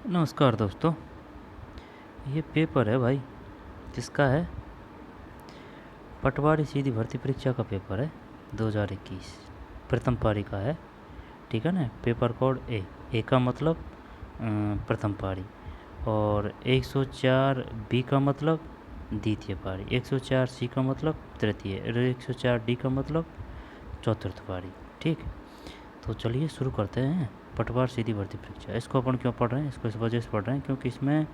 नमस्कार दोस्तों। ये पेपर है भाई, किसका है? पटवारी सीधी भर्ती परीक्षा का पेपर है 2021, प्रथम पारी का है। ठीक है ना। पेपर कोड ए का मतलब प्रथम पारी, और 104 बी का मतलब द्वितीय पारी, 104 सी का मतलब तृतीय, और 104 डी का मतलब चतुर्थ पारी। ठीक, तो चलिए शुरू करते हैं। पटवार सीधी भर्ती परीक्षा, इसको अपन क्यों पढ़ रहे हैं? इसको इस वजह से पढ़ रहे हैं क्योंकि इसमें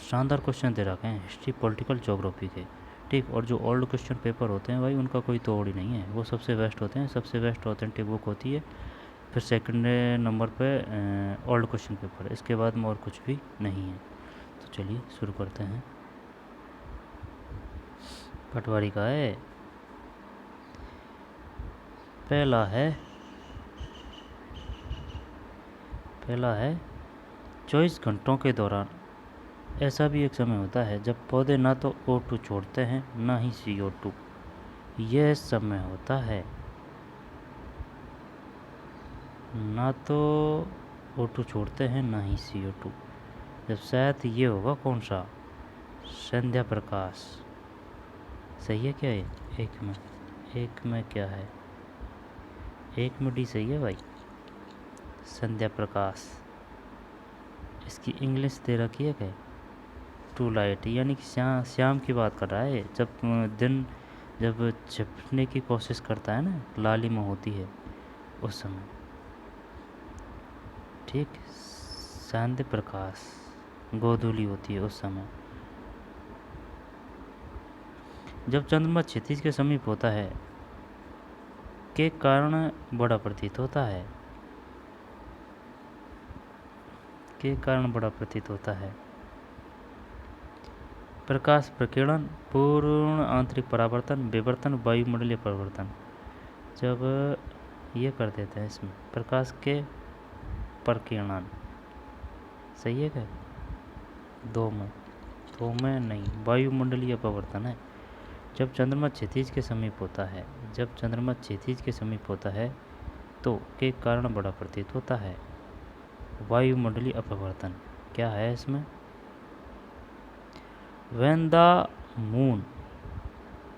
शानदार क्वेश्चन दे रखे हैं हिस्ट्री, पॉलिटिकल, ज्योग्राफी के। ठीक, और जो ओल्ड क्वेश्चन पेपर होते हैं भाई, उनका कोई तोड़ ही नहीं है, वो सबसे बेस्ट होते हैं, सबसे बेस्ट ऑथेंटिक बुक होती है। फिर सेकंड नंबर पे ओल्ड क्वेश्चन पेपर, इसके बाद में और कुछ भी नहीं है। तो चलिए शुरू करते हैं। पटवारी का है। पहला है 24 घंटों के दौरान ऐसा भी एक समय होता है जब पौधे ना तो O2 छोड़ते हैं ना ही CO2। यह समय होता है ना तो O2 छोड़ते हैं ना ही CO2। जब शायद ये होगा कौन सा? संध्या प्रकाश। सही है क्या ये? एक में क्या है? एक में डी सही है भाई, संध्या प्रकाश। इसकी इंग्लिश दे रखी है क्या? टू लाइट, यानी कि श्याम की बात कर रहा है। जब छिपने की कोशिश करता है ना, लालिमा होती है उस समय। ठीक, संध्या प्रकाश गोधूली होती है उस समय। जब चंद्रमा क्षितिज के समीप होता है के कारण बड़ा प्रतीत होता है। प्रकाश प्रकीर्णन, पूर्ण आंतरिक परावर्तन, विवर्तन, वायुमंडलीय परिवर्तन। जब ये कर देते हैं इसमें प्रकाश के प्रकीर्णन, सही है क्या? दो में नहीं, वायुमंडलीय अपवर्तन है। जब चंद्रमा क्षितिज के समीप होता है तो के कारण बड़ा प्रतीत होता है। वायुमंडलीय अपवर्तन क्या है इसमें? When the moon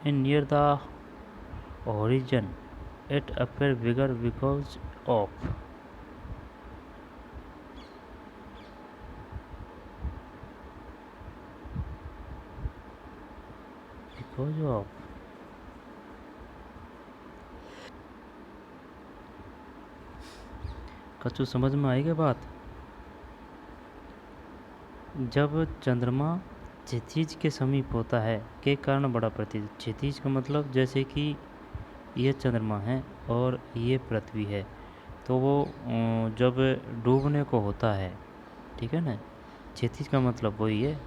is near the horizon, it appears bigger because of कछु समझ में आएगी बात? जब चंद्रमा क्षितिज के समीप होता है के कारण बड़ा प्रतीत। क्षितिज का मतलब जैसे कि ये चंद्रमा है और ये पृथ्वी है, तो वो जब डूबने को होता है, ठीक है ना, क्षितिज का मतलब वही है।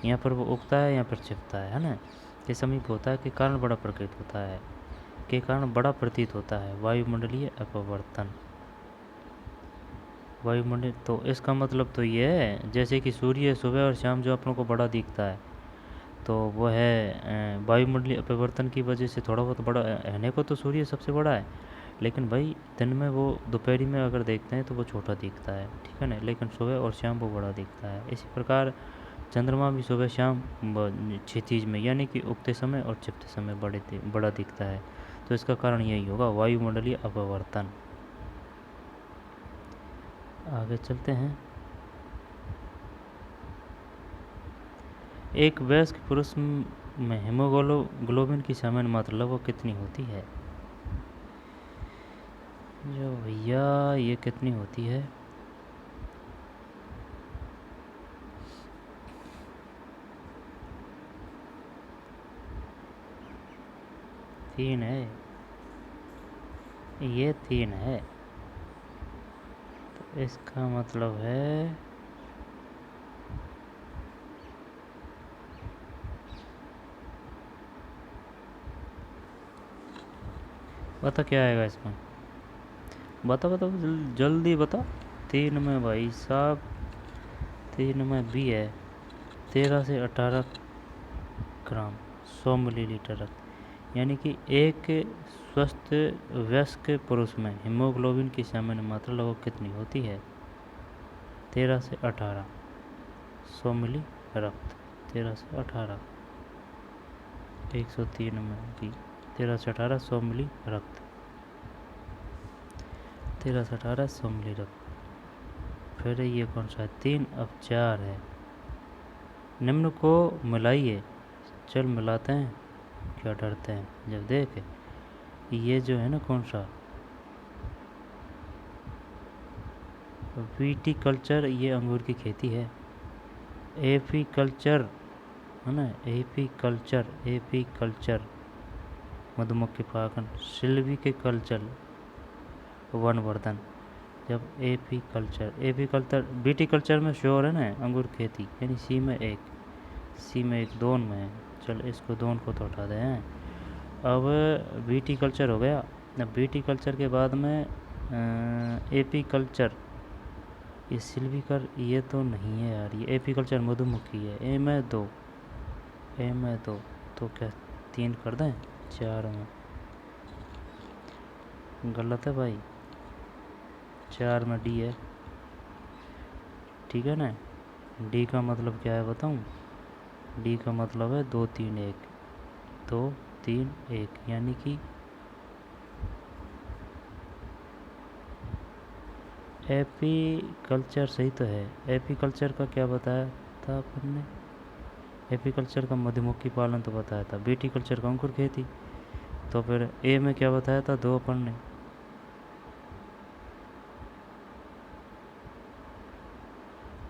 यहाँ पर वो उगता है, यहाँ पर छिपता है ना। के समीप होता है के कारण बड़ा प्रतीत होता है, के कारण बड़ा प्रतीत होता है। वायुमंडलीय अपवर्तन, वायुमंडल। तो इसका मतलब तो ये है जैसे कि सूर्य सुबह और शाम जो अपनों को बड़ा दिखता है, तो वो है वायुमंडलीय अपवर्तन की वजह से थोड़ा बहुत बड़ा रहने को तो सूर्य सबसे बड़ा है, लेकिन भाई दिन में वो दोपहरी में अगर देखते हैं तो वो छोटा दिखता है, ठीक है ना, लेकिन सुबह और शाम वो बड़ा दिखता है। इसी प्रकार चंद्रमा भी सुबह शाम क्षितिज में यानी कि उगते समय और छिपते समय बड़ा दिखता है। तो इसका कारण यही होगा, वायुमंडलीय अपवर्तन। आगे चलते हैं। एक वयस्क पुरुष में हीमोग्लोबिन की सामान्य मात्रा लगभग कितनी होती है? जो भैया ये कितनी होती है? तीन है, ये 3 है, तो इसका मतलब है बता क्या आएगा इसमें? बता जल्दी बता। 3 में भाई साहब, 3 में भी है 13 से 18 ग्राम 100 मिलीलीटर रक्त। यानी कि एक स्वस्थ वयस्क पुरुष में हीमोग्लोबिन की सामान्य मात्रा लगभग कितनी होती है? 13 से 18 100 मिली रक्त। 13 से 18 103 में भी 13 से 18 100 मिली रक्त। 13 से 18 100 मिली रक्त। फिर ये कौन सा है? 3 अब 4 है। निम्न को मिलाइए। चल मिलाते हैं, क्या डरते हैं। जब देख ये जो है ना कौन सा वीटी कल्चर, ये अंगूर की खेती है। एपी कल्चर है ना, एपी कल्चर मधुमक्खी पालन। सिल्वी के कल्चर वनवर्धन। जब एपी कल्चर बीटी कल्चर में श्योर है ना अंगूर खेती, यानी सी में एक दोन में है। चल इसको दोन को तो हटा दें। अब बीटी कल्चर हो गया। अब बीटी कल्चर के बाद में एपी कल्चर, ये सिल्वीकर ये तो नहीं है यार, ये एपी कल्चर मधुमक्खी है। ए में दो तो क्या 3 कर दें? 4 में गलत है भाई, 4 में डी है। ठीक है ना। डी का मतलब क्या है बताऊं? डी का मतलब है 2 3 1, 2 3 1, यानी कि एपी कल्चर सही तो है। एपी कल्चर का क्या बताया था अपन ने? एपी कल्चर का मधुमक्खी पालन तो बताया था। बीटी कल्चर का अंकुर खेती। तो फिर ए में क्या बताया था? 2 अपन ने।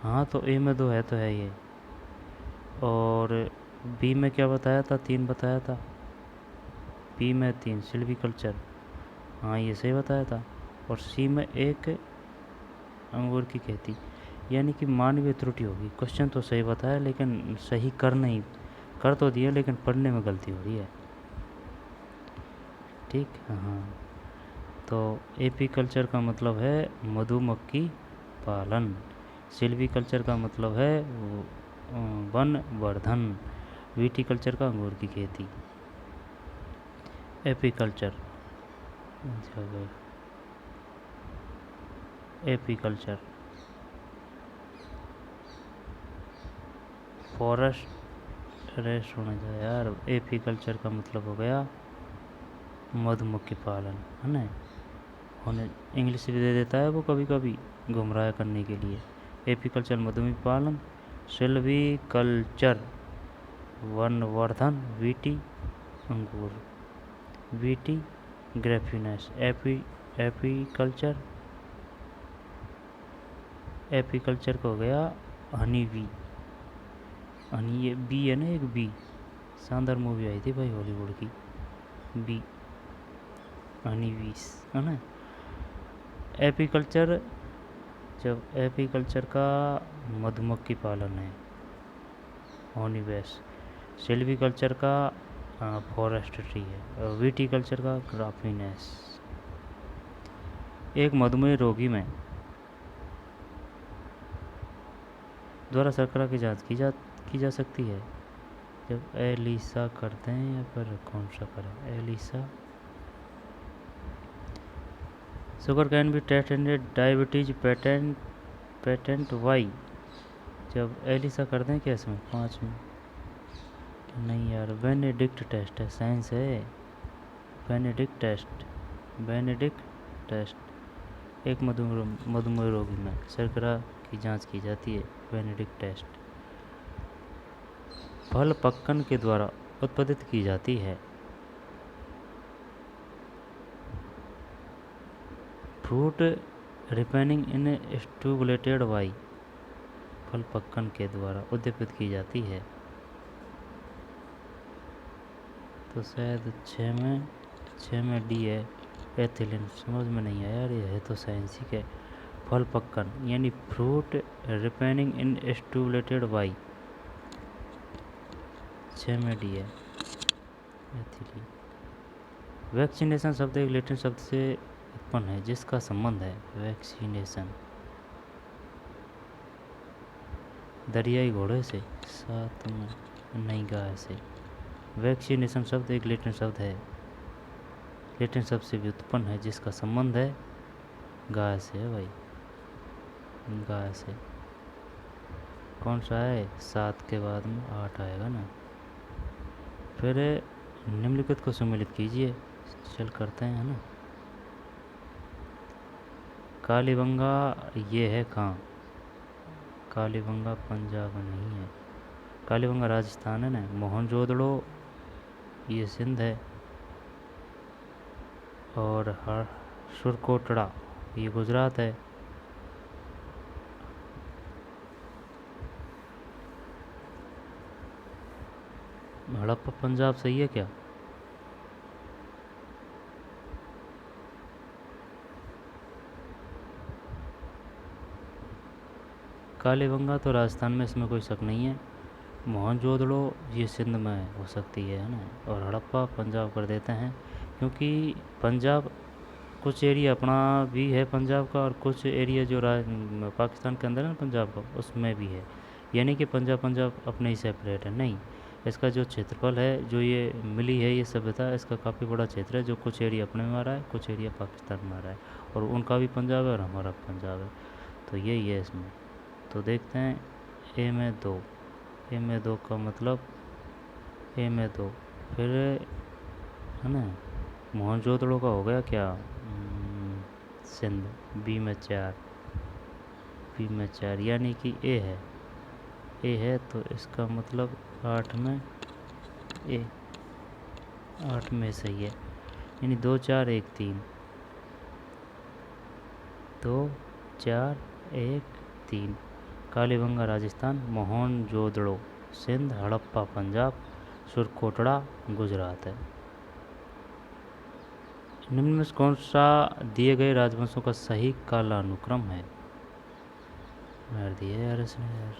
हाँ तो ए में 2 है तो है ये। और बी में क्या बताया था? 3 बताया था। बी में 3 सिल्वी कल्चर, हाँ ये सही बताया था। और सी में 1 अंगूर की खेती, यानी कि मानवीय त्रुटि होगी। क्वेश्चन तो सही बताया लेकिन सही कर तो दिया, लेकिन पढ़ने में गलती हो रही है। ठीक, हाँ। तो एपी कल्चर का मतलब है मधुमक्खी पालन। सिल्वी कल्चर का मतलब है वन वर्धन। वीटी कल्चर का अंगूर की खेती। एपी कल्चर फॉरेस्ट रेस्ट होना चाहिए यार। एपी कल्चर का मतलब हो गया मधुमक्खी पालन, है ना। उन्हें इंग्लिश भी दे देता है वो कभी कभी गुमराह करने के लिए। एपी कल्चर मधुमक्खी पालन, सिल्वी कल्चर वनवर्धन, वीटी अंगूर, वीटी ग्रेफिनस। एपीकल्चर को हो गया हनी बी। हनी ये बी है ना, एक बी शानदार मूवी आई थी भाई हॉलीवुड की, बी हनी बीस है ना। एपीकल्चर, जब एपीकल्चर का मधुमक्खी पालन है हनी बेस, सिल्वीकल्चर का फॉरेस्ट्री है, और विटीकल्चर का ग्राफिनेस। एक मधुमेह रोगी में द्वारा शर्करा की जांच की जा सकती है जब एलिसा करते हैं, या फिर कौन सा करें? ELISA. Sugar can be tested diabetes patient why. जब एलिसा कर दें क्या इसमें? 5 में नहीं यार, बेनेडिक्ट टेस्ट है, साइंस है। बेनेडिक्ट टेस्ट एक मधुमेह रोगी में शर्करा की जांच की जाती है, बेनेडिक्ट टेस्ट। फल पक्कन के द्वारा उत्पादित की जाती है। फ्रूट रिपेनिंग इन स्टूबुलेटेड वाई, फल पक्कन के द्वारा उद्दीपित की जाती है। तो शायद 6 में डी है, एथिलीन। समझ में नहीं आया यार, ये है तो साइंस ही के। फल पक्कन यानी फ्रूट रिपेनिंग इन स्टूबुलेटेड वाई, 6 में डी है, एथिलीन। वैक्सीनेशन शब्द एक लैटिन शब्द से उत्पन्न है जिसका संबंध है वैक्सीनेशन दरियाई घोड़े से, 7 में नहीं, गाय से। वैक्सीनेशन शब्द एक लैटिन शब्द है, लैटिन शब्द से भी उत्पन्न है जिसका संबंध है गाय से है भाई, गाय से। कौन सा है? 7 के बाद में 8 आएगा ना। फिर निम्नलिखित को सम्मिलित कीजिए। चल करते हैं, है ना। कालीबंगा ये है कहाँ? कालीबंगा पंजाब नहीं है, कालीबंगा राजस्थान है ना। मोहनजोदड़ो ये सिंध है, और सुरकोटड़ा ये गुजरात है। हड़प्पा पंजाब सही है क्या? कालीबंगा तो राजस्थान में, इसमें कोई शक नहीं है। मोहनजोदड़ो ये सिंध में हो सकती है ना। और हड़प्पा पंजाब कर देते हैं, क्योंकि पंजाब कुछ एरिया अपना भी है पंजाब का, और कुछ एरिया जो पाकिस्तान के अंदर है ना पंजाब का, उसमें भी है। यानी कि पंजाब पंजाब अपने ही सेपरेट है नहीं। इसका जो क्षेत्रफल है, जो ये मिली है ये सभ्यता, इसका काफ़ी बड़ा क्षेत्र है, जो कुछ एरिया अपने में आ रहा है, कुछ एरिया पाकिस्तान में आ रहा है, और उनका भी पंजाब है और हमारा पंजाब है। तो यही है इसमें। तो देखते हैं ए में 2, ए में 2 का मतलब ए में 2, फिर है ना। मोहनजोदड़ो का हो गया क्या? सिंध। बी में 4, बी में 4 यानी कि ए है, ए है, तो इसका मतलब 8 में ए, 8 में सही है। यानी 2 4 1 3, 2 4 1 3। कालीबंगा राजस्थान, मोहनजोदड़ो सिंध, हड़प्पा पंजाब, सुरकोटड़ा गुजरात है। निम्न में से कौन सा दिए गए राजवंशों का सही कालानुक्रम है? मार दिया यार इसने यार।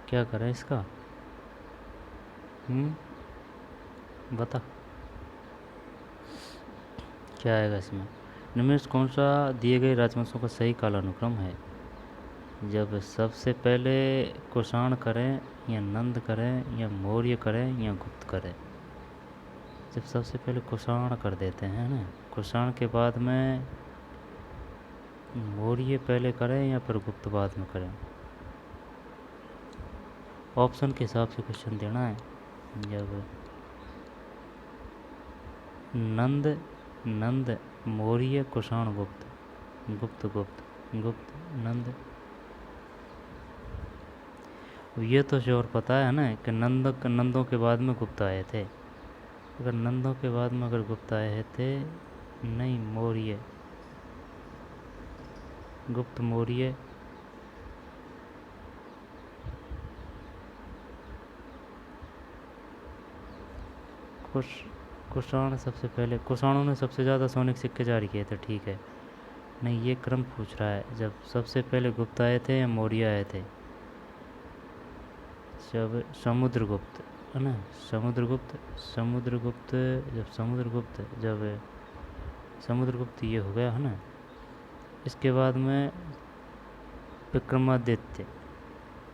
क्या करें इसका? बता क्या आएगा इसमें। निम्न में से कौन सा दिए गए राजवंशों का सही कालानुक्रम है? जब सबसे पहले कुषाण करें, या नंद करें, या मौर्य करें, या गुप्त करें। जब सबसे पहले कुषाण कर देते हैं ना, कुषाण के बाद में मौर्य पहले करें या फिर गुप्त बाद में करें। ऑप्शन के हिसाब से क्वेश्चन देना है। जब नंद मौर्य कुषाण गुप्त, गुप्त गुप्त गुप्त नंद। ये तो श्योर पता है ना कि नंदों के बाद में गुप्त आए थे। अगर नंदों के बाद में अगर गुप्त आए थे, नहीं मौर्य, गुप्त मौर्य, कुषाण सबसे पहले, कुषाणों ने सबसे ज़्यादा सोने के सिक्के जारी किए थे, ठीक है। नहीं ये क्रम पूछ रहा है, जब सबसे पहले गुप्त आए थे या मौर्य आए थे। जब समुद्रगुप्त है ना, समुद्रगुप्त जब समुद्रगुप्त ये हो गया है ना, इसके बाद में विक्रमादित्य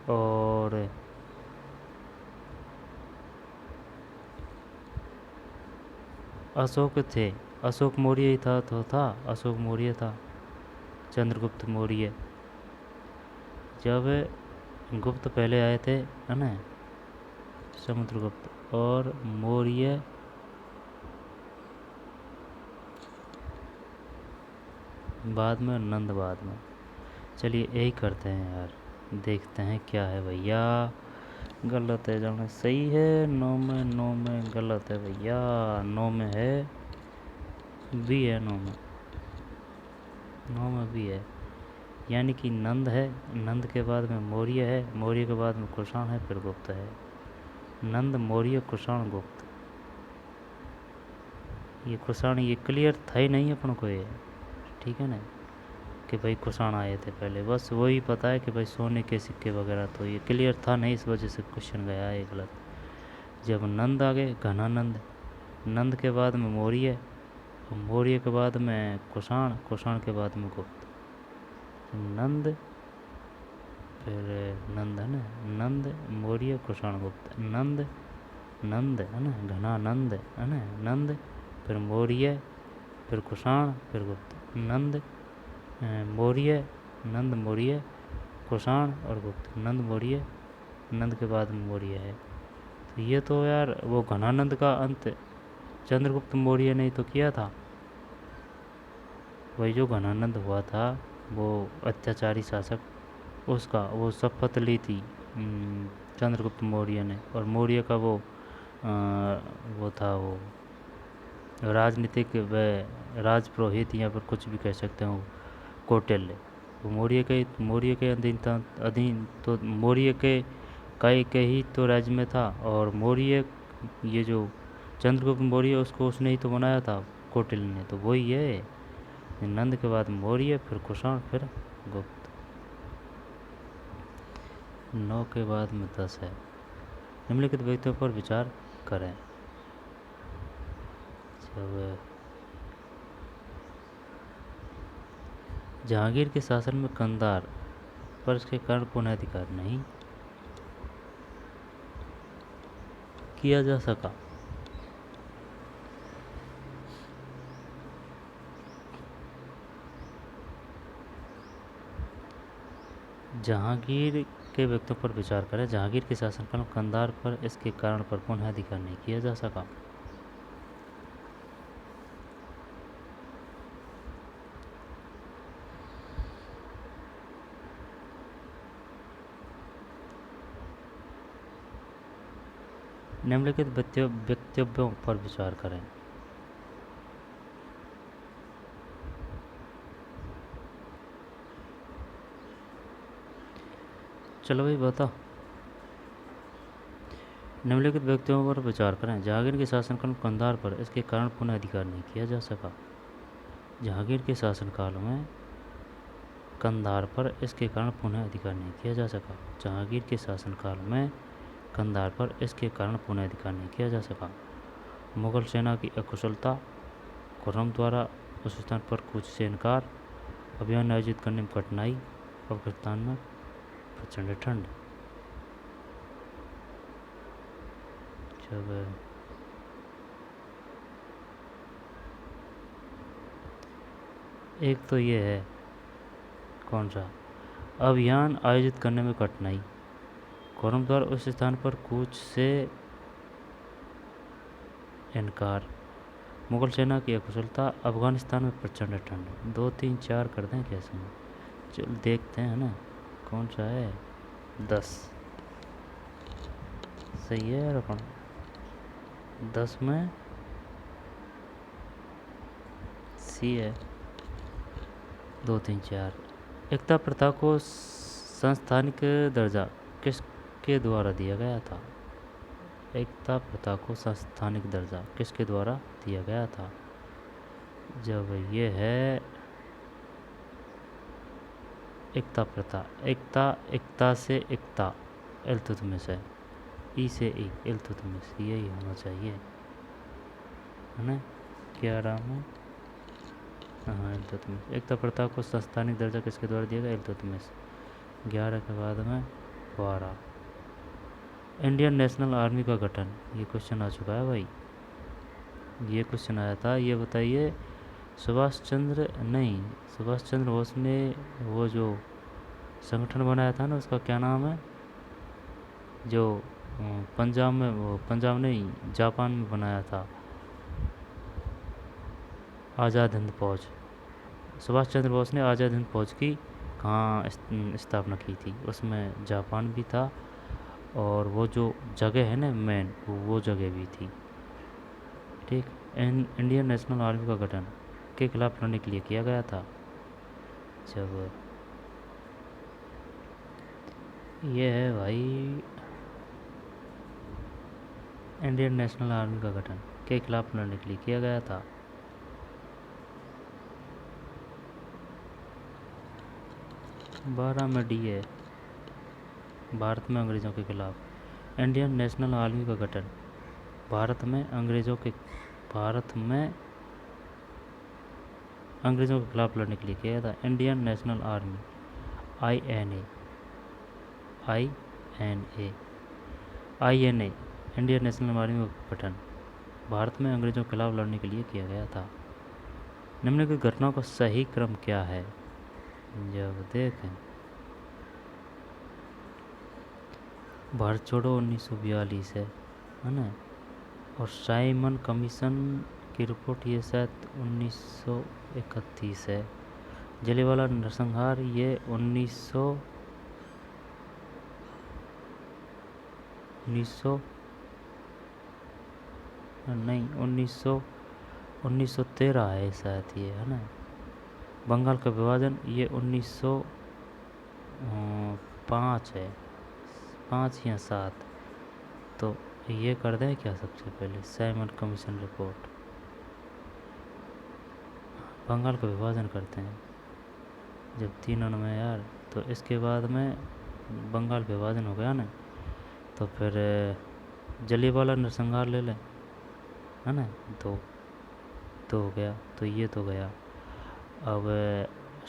और अशोक थे। अशोक मौर्य ही था, तो था अशोक मौर्य था, चंद्रगुप्त मौर्य। जब गुप्त पहले आए थे है ना, समुद्रगुप्त, और मौर्य बाद में, नंद बाद में। चलिए यही करते हैं यार, देखते हैं क्या है भैया। गलत है जाना सही है। 9 में गलत है भैया, 9 में है बी है, 9 में बी है। यानी कि नंद है, नंद के बाद में मौर्य है, मौर्य के बाद में कुषाण है, फिर गुप्त है। नंद मौर्य कुषाण गुप्त, ये कुषाण ये क्लियर था ही नहीं अपन को ये, ठीक है ना, कि भाई कुषाण आए थे पहले। बस वही पता है कि भाई सोने के सिक्के वगैरह, तो ये क्लियर था नहीं, इस वजह से क्वेश्चन गया है गलत। जब नंद आ गए, घनानंद, नंद के बाद में मौर्य, मौर्य के बाद में कुषाण, कुषाण के बाद में गुप्त। नंद, फिर नंद है ना, नंद मौर्य कुषाण गुप्त, नंद है ना, घनानंद है ना, नंद, फिर मौर्य, फिर कुषाण, फिर गुप्त। नंद मौर्य, कुषाण और गुप्त। नंद मौर्य, नंद के बाद मौर्य है। तो ये तो यार वो घनानंद का अंत चंद्रगुप्त मौर्य ने तो किया था। वही जो घनानंद हुआ था वो अत्याचारी शासक, उसका वो शपथ ली थी चंद्रगुप्त मौर्य ने। और मौर्य का वो था वो राजनीतिक व राजपुरोहित या फिर कुछ भी कह सकते हो, कौटिल्य। वो मौर्य के अधीन तो मौर्य के कई के ही तो राज्य में था। और मौर्य ये जो चंद्रगुप्त मौर्य उसको उसने ही तो बनाया था कौटिल्य ने। तो वही है, नंद के बाद मौर्य, फिर कुषाण, फिर गुप्त। 9 के बाद में 10 है। निम्नलिखित व्यक्तियों पर विचार करें। जब जहांगीर के शासन में कंधार पर इसके कारण पुनः नहीं किया जा सका। जहांगीर के व्यक्तियों पर विचार करें। जहांगीर के शासनकाल में कंधार पर इसके कारण पर पुनः अधिकार नहीं किया जा सका। निम्नलिखित वक्तव्यों पर विचार करें। चलो भाई बताओ। निम्नलिखित व्यक्तियों पर विचार करें। जहांगीर के शासनकाल में कंधार पर इसके कारण पुनः अधिकार नहीं किया जा सका। जहांगीर के शासनकाल में कंधार पर इसके कारण पुनः अधिकार नहीं किया जा सका। जहांगीर के शासनकाल में कंधार पर इसके कारण पुनः अधिकार नहीं किया जा सका। मुगल सेना की अकुशलता, खुर्रम द्वारा उस स्थान पर कूच से इनकार, अभियान आयोजित करने में कठिनाई, अफगानिस्तान में प्रचंड ठंड। जब एक तो ये है कौन सा, अभियान आयोजित करने में कठिनाई, खुर्रम द्वारा उस स्थान पर कूच से इनकार, मुगल सेना की अकुशलता, अफगानिस्तान में प्रचंड ठंड। 2, 3, 4 कर दें कैसे में? चल देखते हैं ना कौन सा है। 10 सही है यार। अपन 10 में सी है। 2, 3, 4। एकता प्रथा को संस्थानिक दर्जा किसके द्वारा दिया गया था? एकता प्रथा को संस्थानिक दर्जा किसके द्वारा दिया गया था? जब ये है एकता प्रथा, एकता से एकता, इल्तुतमिश है। ई से ई, इल्तुतमिश, यही होना चाहिए है ना। क्या नाम है? हाँ, इल्तुतमिश। एकता प्रथा को संस्थानिक दर्जा किसके द्वारा दिया गया? इल्तुतमिश। 11 के बाद में 12। इंडियन नेशनल आर्मी का गठन, ये क्वेश्चन आ चुका है भाई। ये क्वेश्चन आया था। ये बताइए सुभाष चंद्र बोस ने वो जो संगठन बनाया था ना उसका क्या नाम है? जो पंजाब नहीं जापान में बनाया था, आज़ाद हिंद फौज। सुभाष चंद्र बोस ने आज़ाद हिंद फौज की कहाँ स्थापना की थी? उसमें जापान भी था और वो जो जगह है ना मेन, वो जगह भी थी। ठीक। इंडियन नेशनल आर्मी का गठन के खिलाफ लड़ने के लिए किया गया था। जब ये है भाई इंडियन नेशनल आर्मी का गठन के खिलाफ लड़ने के लिए किया गया था। बारह में डी है, भारत में अंग्रेज़ों के खिलाफ। इंडियन नेशनल आर्मी का गठन भारत में अंग्रेज़ों के खिलाफ लड़ने के लिए किया था। Indian national army INA Indian national army का गठन भारत में अंग्रेज़ों के खिलाफ लड़ने के लिए किया गया था। निम्नलिखित घटनाओं का सही क्रम क्या है? जब देखें, भारत छोड़ो 1942 है ना, और साइमन कमीशन की रिपोर्ट ये शायद 1931 है। जलियांवाला नरसंहार ये 1900 नहीं 1913 है शायद ये, है ना। बंगाल का विभाजन ये 1905 है, 5 या 7। तो ये कर दें क्या सबसे पहले, साइमन कमीशन रिपोर्ट, बंगाल का विभाजन करते हैं जब 3 में यार, तो इसके बाद में बंगाल विभाजन हो गया ना, तो फिर जलियांवाला नरसंहार ले लें, है ना। तो हो गया, तो ये तो गया। अब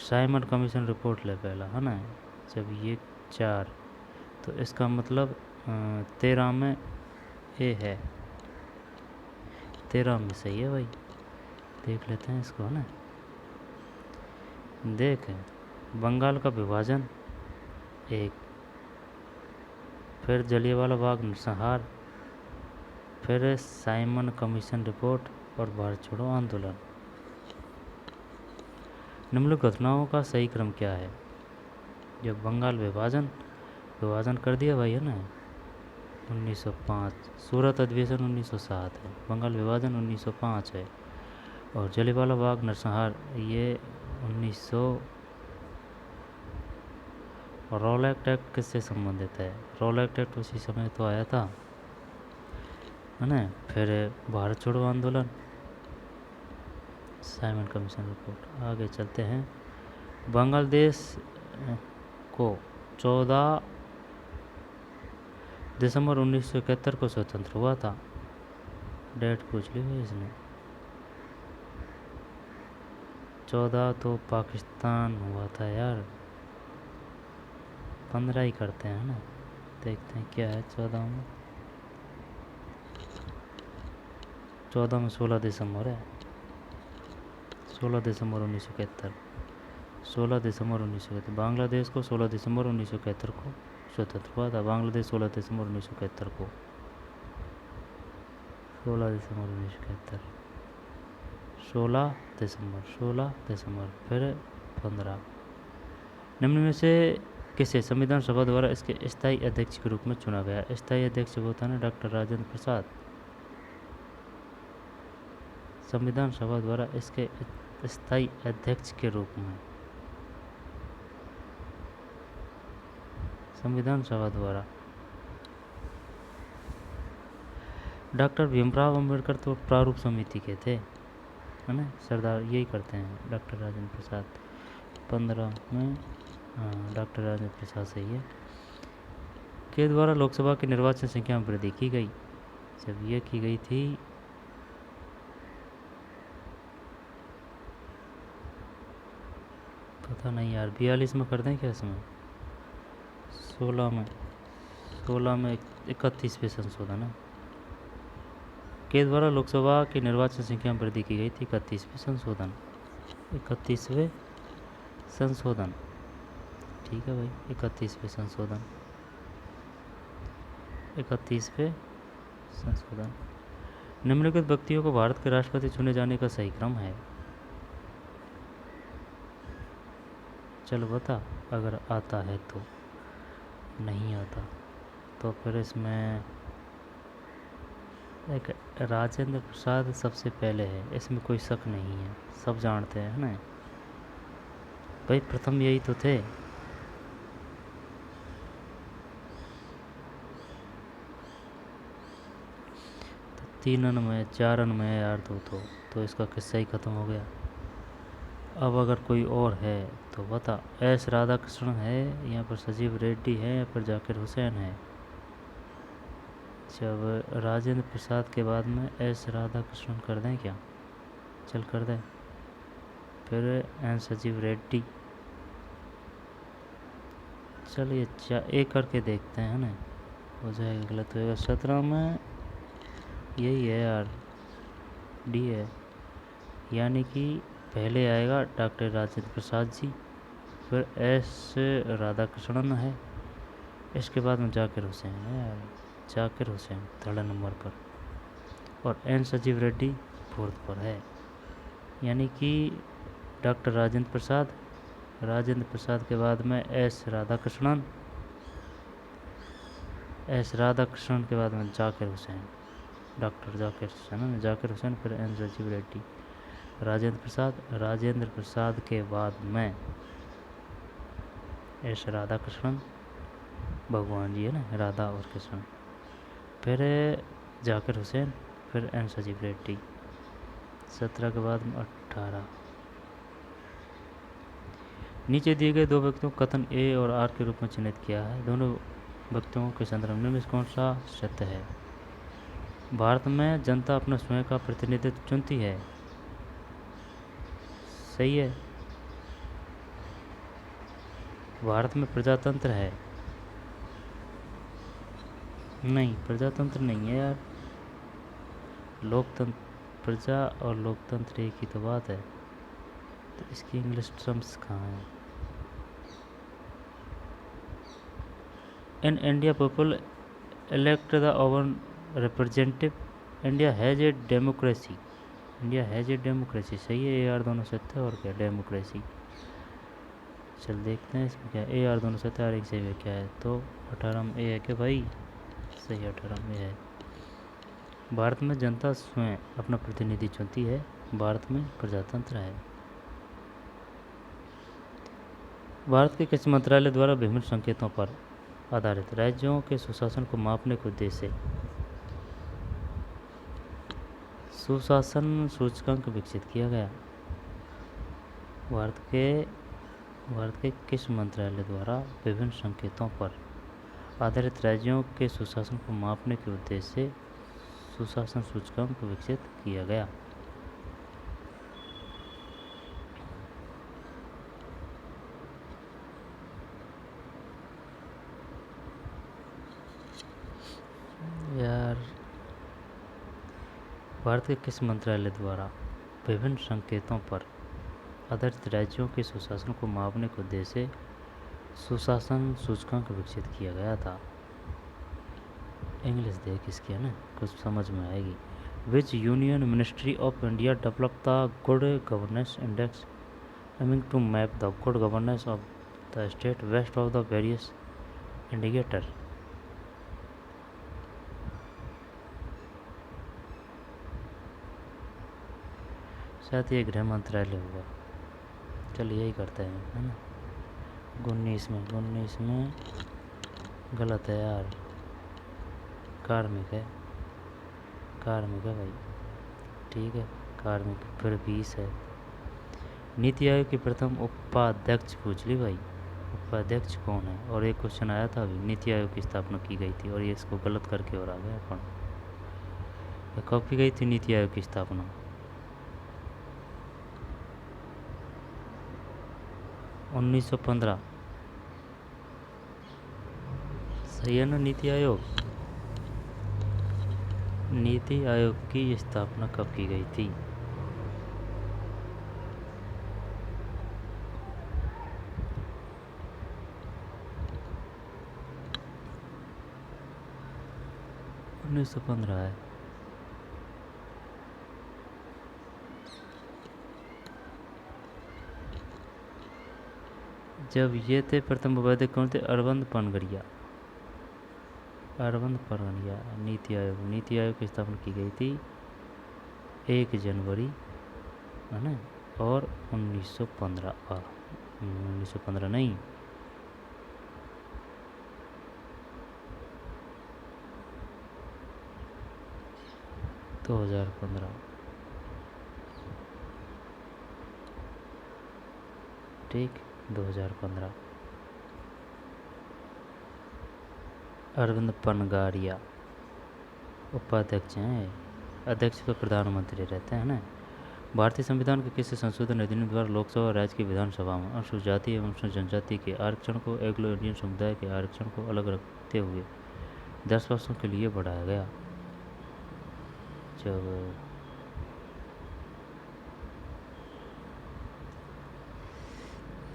साइमन कमीशन रिपोर्ट ले पहला, है ना, जब ये 4, तो इसका मतलब 13 में ए है, 13 में सही है भाई। देख लेते हैं इसको, है ना। देख, बंगाल का विभाजन 1, फिर जलियांवाला बाग नरसंहार, फिर साइमन कमीशन रिपोर्ट और भारत छोड़ो आंदोलन। निम्नलिखित घटनाओं का सही क्रम क्या है? जब बंगाल विभाजन कर दिया भाई, है ना, 1905, सूरत अधिवेशन 1907 है, बंगाल विभाजन 1905 है, और जलियांवाला बाग नरसंहार ये 1900। और रॉलेट एक्ट किससे संबंधित है? रॉलेट एक्ट उसी समय तो आया था, है ना। फिर भारत छोड़ो आंदोलन, साइमन कमीशन रिपोर्ट। आगे चलते हैं। बांग्लादेश को 14 दिसंबर 1971 को स्वतंत्र हुआ था। डेट पूछ ली है इसने। 14 तो पाकिस्तान हुआ था यार, 15 ही करते हैं ना, देखते हैं क्या है 14 में। 14 में 16 दिसंबर है, 16 दिसंबर 1971, 16 दिसंबर 1971। बांग्लादेश को 16 दिसंबर 1971 को स्वतंत्र हुआ था। बांग्लादेश 16 दिसंबर 1971 को, 16 दिसंबर 1971, 16 दिसंबर, फिर 15। निम्न में से किसे संविधान सभा द्वारा इसके स्थायी अध्यक्ष के रूप में चुना गया? स्थायी अध्यक्ष वो था ना डॉक्टर राजेंद्र प्रसाद। संविधान सभा द्वारा इसके स्थायी अध्यक्ष के रूप में, संविधान सभा द्वारा डॉक्टर भीमराव अंबेडकर तो प्रारूप समिति के थे, है ना। सरदार यही करते हैं डॉक्टर राजेंद्र प्रसाद। 15 में डॉक्टर राजेंद्र प्रसाद सही है। के द्वारा लोकसभा की निर्वाचन संख्या में वृद्धि की गई? जब ये की गई थी पता नहीं यार, 42 में कर दें क्या इसमें, 16 में 31वें संशोधन है। के द्वारा लोकसभा की निर्वाचन संख्या में वृद्धि की गई थी? 31वें संशोधन, 31वें संशोधन, ठीक है भाई, 31वें संशोधन, 31वें संशोधन। निम्नलिखित व्यक्तियों को भारत के राष्ट्रपति चुने जाने का सही क्रम है? चलो बता, अगर आता है तो। नहीं आता तो फिर इसमें एक राजेंद्र प्रसाद सबसे पहले है, इसमें कोई शक नहीं है, सब जानते हैं, है ना भाई, प्रथम यही तो थे। तो 3 में 4 में यार, तो इसका किस्सा ही खत्म हो गया। अब अगर कोई और है तो बता। एस राधाकृष्णन है, यहाँ पर सजीव रेड्डी है, या फिर जाकिर हुसैन है? जब राजेंद्र प्रसाद के बाद में एस राधाकृष्णन कर दें क्या? चल कर दें। फिर एन सजीव रेड्डी। चलिए एक करके देखते हैं ना, हो जाएगा, गलत होएगा। 17 में यही है यार, डी है, यानी कि पहले आएगा डॉक्टर राजेंद्र प्रसाद जी, फिर एस राधाकृष्णन है, इसके बाद में जाकिर हुसैन है यार, जाकिर हुसैन थर्ड नंबर पर, और एन संजीव रेड्डी फोर्थ पर है। यानी कि डॉक्टर राजेंद्र प्रसाद के बाद में एस राधाकृष्णन के बाद में जाकिर हुसैन, डॉक्टर जाकिर हुसैन, फिर एन संजीव रेड्डी, राजेंद्र प्रसाद के बाद में एस राधाकृष्णन, भगवान जी है ना, राधा और कृष्ण, फिर जाकिर हुसैन, फिर एन संजीव रेड्डी। 17 के बाद में 18। नीचे दिए गए दो व्यक्तियों को कथन ए और आर के रूप में चिन्हित किया है। दोनों व्यक्तियों के संदर्भ में कौन सा सत्य है? भारत में जनता अपना स्वयं का प्रतिनिधित्व चुनती है, सही है। भारत में प्रजातंत्र है, नहीं प्रजातंत्र नहीं है यार, लोकतंत्र। प्रजा और लोकतंत्र एक ही तो बात है, तो इसकी इंग्लिश टर्म्स कहाँ है? In India people elect the own representative, India has a democracy, सही है। ए आर दोनों सत्य और क्या डेमोक्रेसी। चल देखते हैं इसमें क्या ए आर दोनों सत्य और एक सही है क्या है, तो 18 में ए है क्या भाई? सही 18 में है। भारत में जनता स्वयं अपना प्रतिनिधि चुनती है, भारत में प्रजातंत्र है। भारत के कृषि मंत्रालय द्वारा विभिन्न संकेतों पर आधारित राज्यों के सुशासन को मापने के उद्देश्य से सुशासन सूचकांक विकसित किया गया। भारत के किस मंत्रालय द्वारा विभिन्न संकेतों पर आधारित राज्यों के सुशासन को मापने के उद्देश्य से सुशासन सूचकांक विकसित किया गया? यार भारत के किस मंत्रालय द्वारा विभिन्न संकेतों पर आधारित राज्यों के सुशासन को मापने के उद्देश्य से सुशासन सूचकांक विकसित किया गया था? इंग्लिश देख इसकी है ना, कुछ समझ में आएगी। Which union ministry of India develop the good governance index aiming to map the good governance of the state west of the various indicator? शायद ये गृह मंत्रालय होगा। चल यही करते हैं, है ना। 19 में गलत है यार, कार्मिक है भाई, ठीक है कार्मिक। फिर 20 है। नीति आयोग की प्रथम उपाध्यक्ष पूछ ली भाई, उपाध्यक्ष कौन है? और एक क्वेश्चन आया था अभी, नीति आयोग की स्थापना की गई थी, और ये इसको गलत करके और आ गया अपन। कब की गई थी नीति आयोग की स्थापना? 1915। सही है ना? नीति आयोग की स्थापना कब की गई थी? 1915 है। जब ये थे प्रथम उपाध्यक्ष कौन थे? अरविंद पनगड़िया। नीति आयोग की स्थापना की गई थी 1 जनवरी, है ना, और 1915 नहीं, 2015। ठीक, 2015। अरविंद पनगारिया उपाध्यक्ष हैं, अध्यक्ष तो प्रधानमंत्री रहते हैं ना। भारतीय संविधान के किसी संशोधन अधिनियम द्वारा लोकसभा और राज्य की विधानसभा में अनुसूचित जाति एवं अनुसूचित जनजाति के आरक्षण को एंग्लो इंडियन समुदाय के आरक्षण को अलग रखते हुए 10 वर्षों के लिए बढ़ाया गया? जब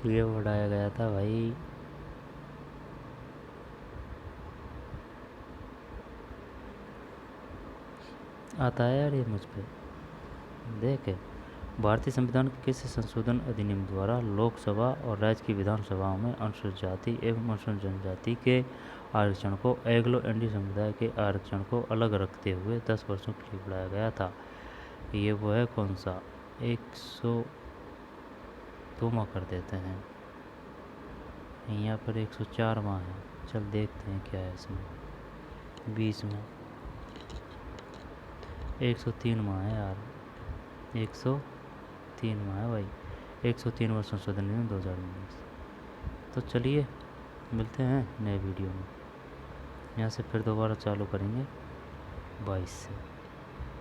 ये बढ़ाया गया था भाई। आता है यार ये मुझ पे देख। भारतीय संविधान के किसी संशोधन अधिनियम द्वारा लोकसभा और राज्य की विधानसभाओं में अनुसूचित जाति एवं अनुसूचित जनजाति के आरक्षण को एग्लो इंडियन समुदाय के आरक्षण को अलग रखते हुए 10 वर्षों के लिए बढ़ाया गया था। ये वो है कौन सा? 102 माह कर देते हैं। यहाँ पर 104 माह है। चल देखते हैं क्या है इसमें। 20 में 103 माह है यार। 103 माह है भाई। 103 वर्ष संशोधन में 2019। तो चलिए मिलते हैं नए वीडियो में। यहाँ से फिर दोबारा चालू करेंगे 22 से।